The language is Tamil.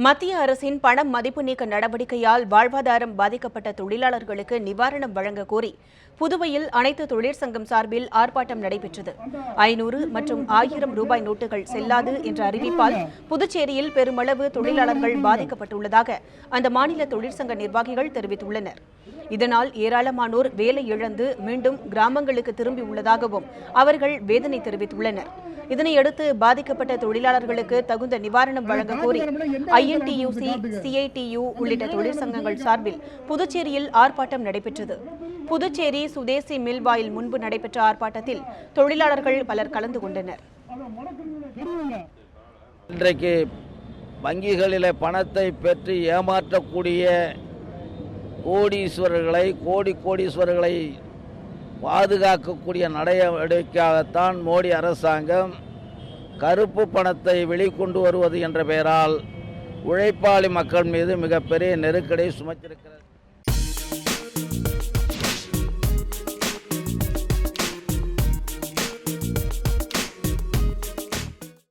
மத்திய அரசின் பண மதிப்பு நீக்க நடவடிக்கையால் வாழ்வாதாரம் பாதிக்கப்பட்ட தொழிலாளர்களுக்கு நிவாரணம் வழங்க கோரி புதுவையில் அனைத்து தொழிற்சங்கம் சார்பில் ஆர்ப்பாட்டம் நடைபெற்றது. 500 மற்றும் 1000 ரூபாய் நோட்டுகள் செல்லாது என்ற அறிவிப்பால் புதுச்சேரியில் பெருமளவு தொழிலாளர்கள் பாதிக்கப்பட்டுள்ளதாக அந்த மாநில தொழிற்சங்க நிர்வாகிகள் தெரிவித்துள்ளனர். இதனால் ஏராளமானோர் வேலை இழந்து மீண்டும் கிராமங்களுக்கு திரும்பியுள்ளதாகவும் அவர்கள் வேதனை தெரிவித்துள்ளனர். இதனையடுத்து பாதிக்கப்பட்ட தொழிலாளர்களுக்கு தகுந்த நிவாரணம் வழங்க கோரி INTUC, CITU உள்ளிட்ட தொழிற்சங்கங்கள் சார்பில் புதுச்சேரியில் ஆர்ப்பாட்டம் நடைபெற்றது. புதுச்சேரி சுதேசி மில் வாயில் முன்பு நடைபெற்ற ஆர்ப்பாட்டத்தில் தொழிலாளர்கள் பலர் கலந்து கொண்டனர். இன்றைக்கு வங்கிகளில் பணத்தை பெற்று ஏமாற்றக்கூடிய கோடீஸ்வரர்களை பாதுகாக்கக்கூடிய நடவடிக்கையாகத்தான் மோடி அரசாங்கம் கருப்பு பணத்தை வெளிக்கொண்டு வருவது என்ற பெயரால் உழைப்பாளி மக்கள் மீது மிகப்பெரிய நெருக்கடியை சுமத்திருக்கிறது.